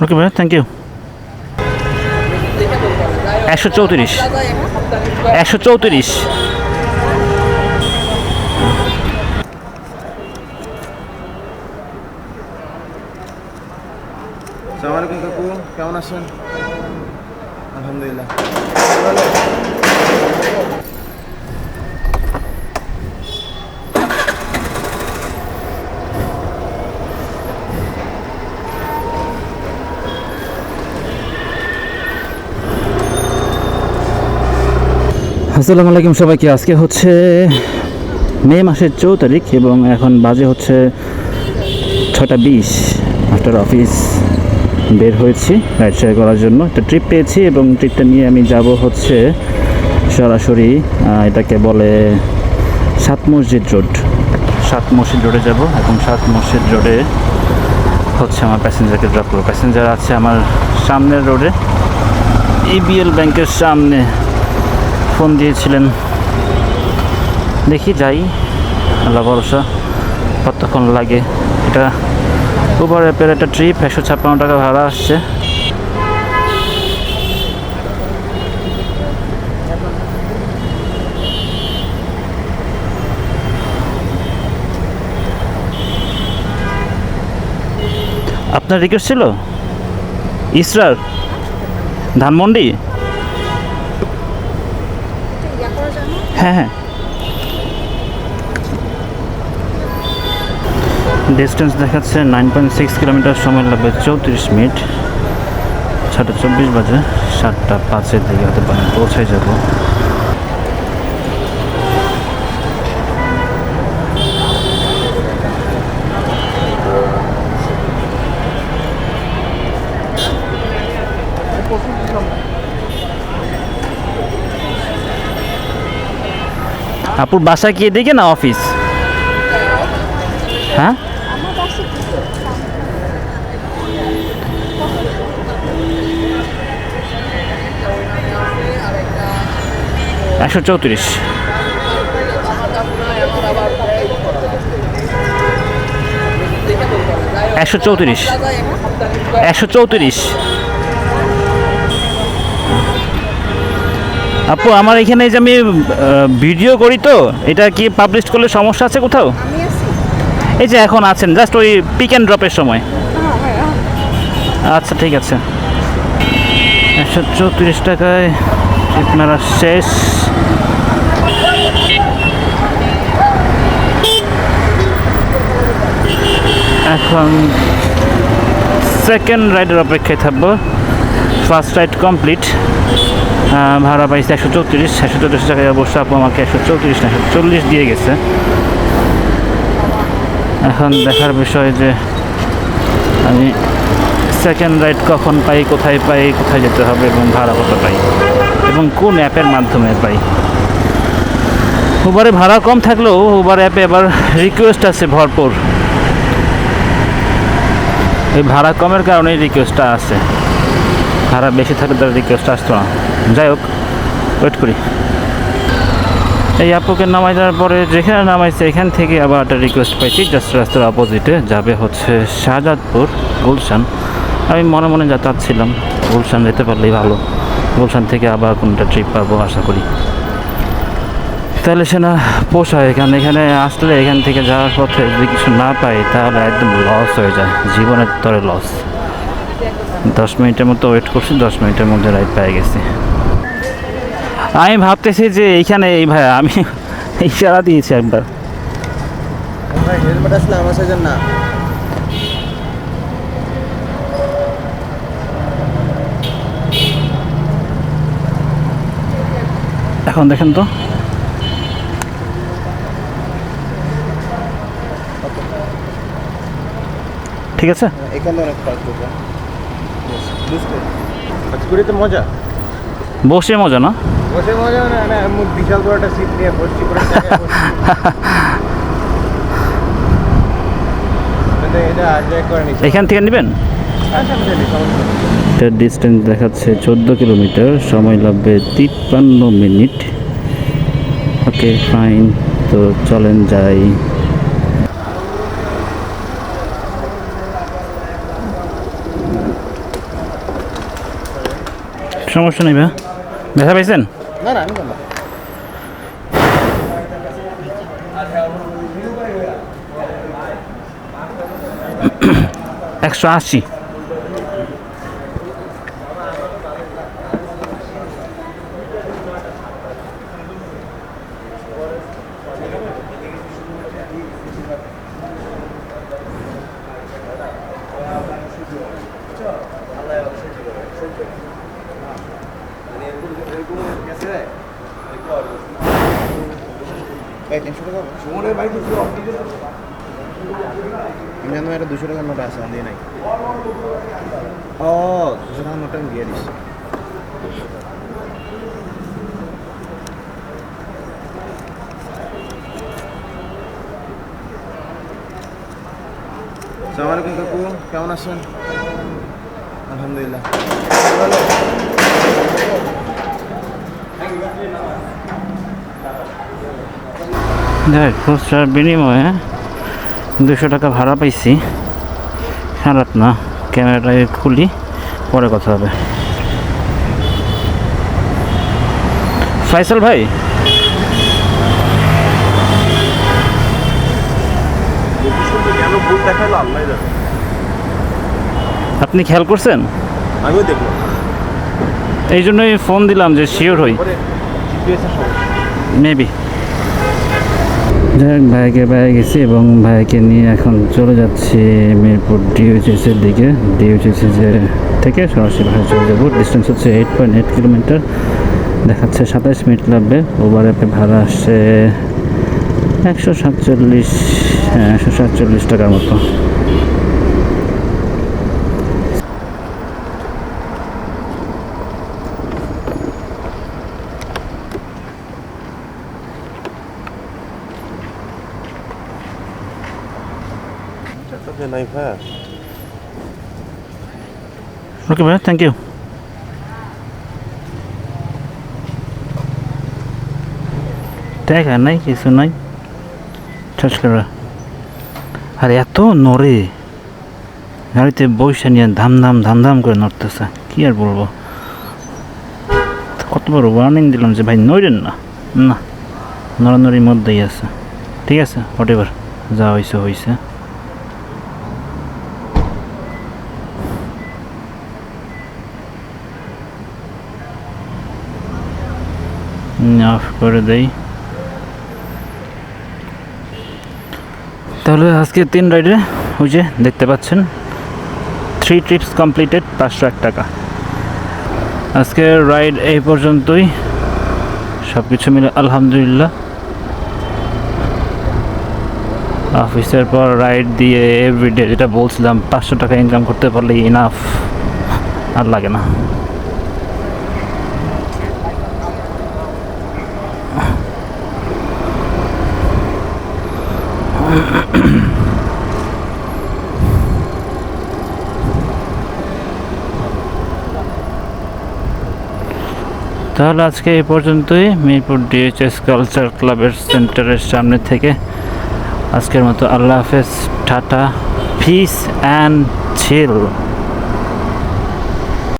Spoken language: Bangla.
ওকে ভাই, থ্যাংক ইউ। 134 134। আসসালামু আলাইকুম কাকু, কেমন আছেন? আলহামদুলিল্লাহ। আসসালামু আলাইকুম সবাইকে। আজকে হচ্ছে মে মাসের 4 তারিখ এবং এখন বাজে হচ্ছে 6:20। আফটার অফিস বের হয়েছি রাইড শেয়ার করার জন্য। একটা ট্রিপ পেয়েছি এবং ট্রিপটা নিয়ে আমি যাব হচ্ছে সরাসরি এটাকে বলে 7 মসজিদ রোড। 7 মসজিদ রোডে যাব এবং 7 মসজিদ রোডে হচ্ছে আমার প্যাসেঞ্জারকে ড্রপ করবো। প্যাসেঞ্জার আছে আমার সামনের রোডে, EBL ব্যাংকের সামনে। ফোন দিয়েছিলেন, দেখি যাই, আল্লাহ ভরসা কতক্ষণ লাগে। এটা উবার অ্যাপের একটা ট্রিপ, 156 টাকা ভাড়া আসছে। আপনার রিকোয়েস্ট ছিল ইসরার ধানমন্ডি? হ্যাঁ হ্যাঁ, ডিস্টেন্স দেখাচ্ছে 9.6 কিলোমিটার, সময় লাগবে 34 মিনিট। 7:24 বাজে, 7:05 দিকে হতে পারে পৌঁছায় যাব। আপুর বাসা কি এদিকে না অফিস? হ্যাঁ, 134। 134 134। আপু আমার এখানে যে আমি ভিডিও করি, তো এটা কি পাবলিশ করলে সমস্যা আছে কোথাও? এই যে এখন আছেন জাস্ট ওই পিক অ্যান্ড ড্রপের সময়। আচ্ছা ঠিক আছে। 134 টাকায় ট্রিপ মারা শেষ। এখন সেকেন্ড রাইডের অপেক্ষায় থাকবো। ফার্স্ট রাইড কমপ্লিট, ভাড়া পাইছে 134। 134 টাকায় অবশ্য আপু আমাকে 134 না 140 দিয়ে গেছে। এখন দেখার বিষয় যে আমি সেকেন্ড রাইড কখন পাই, কোথায় পাই, কোথায় যেতে হবে এবং ভাড়া কত পাই এবং কোন অ্যাপের মাধ্যমে পাই। উবারে ভাড়া কম থাকলেও উবার অ্যাপে এবার রিকোয়েস্ট আছে ভরপুর। এই ভাড়া কমের কারণেই রিকোয়েস্টটা আছে, ভাড়া বেশি থাকলে তার রিকোয়েস্ট আসতো না। যাই হোক, ওয়েট করি। এই আপুকে নামাই দেওয়ার পরে যেখানে নামাইছে এখান থেকে আবার একটা রিকোয়েস্ট পাইছি, জাস্ট রাস্তার অপোজিটে যাবে হচ্ছে শাহজাদপুর গুলশান। আমি মনে মনে যাচ্ছিলাম গুলশান যেতে পারলেই ভালো, গুলশান থেকে আবার কোনটা ট্রিপ পাবো আশা করি। তাহলে সে না পোষায়, এখানে আসলে এখান থেকে যাওয়ার পথে যদি কিছু না পাই তাহলে একদম লস হয়ে যায়, জীবনের তরে লস। 10 মিনিটের মতো ওয়েট করছি, 10 মিনিটের মধ্যে রাইড পেয়ে গেছি। আমি ভাবতেছি যে এইখানে এই ভাই আমি ইশারা দিয়েছি একবার। হেলমেট আসলে আমার সাইজের না। এখন দেখেন তো, ঠিক আছে। এখানে অনেক পার্ক করবে, বুঝতে মজা, বসে মজা না, বসে মজা না, না বিশাল বড় একটা সিট নিয়ে বসছি করে এখান থেকে নেবেন। এটার ডিস্টেন্স দেখাচ্ছে 14 কিলোমিটার, সময় লাগবে 53 মিনিট। ওকে ফাইন, তো চলেন যাই। সমস্যা নেই ভাই, ব্যথা পাইছেন? না না আমি বললাম 180। এই 300 টাকা সুমনের ভাই কিছু ইমরান ভাই 200 টাকার নোট আছে দিয়ে নাই ও 200 টাকার নোট আমি দিয়ে দিছি আসসালামু আলাইকুম কাকু কেমন আছেন আলহামদুলিল্লাহ দেখ খুচরার বিনিময়ে 200 টাকা ভাড়া পাইছি, খারাপ না। ক্যামেরাটাকে খুলি, পরে কথা হবে। ফাইসাল ভাই, কেন ভুল দেখালো আল্লাহ জানে আপনি খেয়াল করছেন? আমিও দেখলাম এই জন্যই ফোন দিলাম যে শিওর হই, পরে জিপিএসের সমস্যা মেবি। যাই হোক, ভাইকে পেয়ে গেছি এবং ভাইকে নিয়ে এখন চলে যাচ্ছি মিরপুর ডিউএইচএসের দিকে। ডিউএইচএস থেকে সরাসরি ভাই চলে যাবো। ডিস্টেন্স হচ্ছে 8.8 কিলোমিটার, দেখাচ্ছে 27 মিনিট লাগবে। ওভার অ্যাপে ভাড়া আসছে 147 টাকার মতো। নাই ভাই ওকে ভাই, থ্যাংক ইউ। দেখা নাই, কিছু নাই, শেষ করে। আর এত নড়ে, গাড়িতে বৈশা নিয়ে ধাম ধাম করে নড়তেছে, কি আর বলবো। কতবার ওয়ার্নিং দিলাম যে ভাই নড়েন না, না নড়ানড়ির মধ্যেই আছে। ঠিক আছে, হোয়াট এভার, যা হয়েছে হয়েছে। অফ করে দেই। তাহলে আজকে 3 রাইডে ওই যে দেখতে পাচ্ছেন 3 ট্রিপস কমপ্লিটেড, 501 টাকা। আজকে রাইড এই পর্যন্তই, সব কিছু মিলে আলহামদুলিল্লাহ। অফিসের পর রাইড দিয়ে এভরিডে, যেটা বলছিলাম 500 টাকা ইনকাম করতে পারলে ইনাফ, আর লাগে না। তাহলে আজকে এই পর্যন্তই। মিরপুর ডিএইচএস কালচার ক্লাবের সেন্টারের সামনে থেকে আজকের মতো আল্লাহ হাফেজ, টাটা, পিস অ্যান্ড চিল।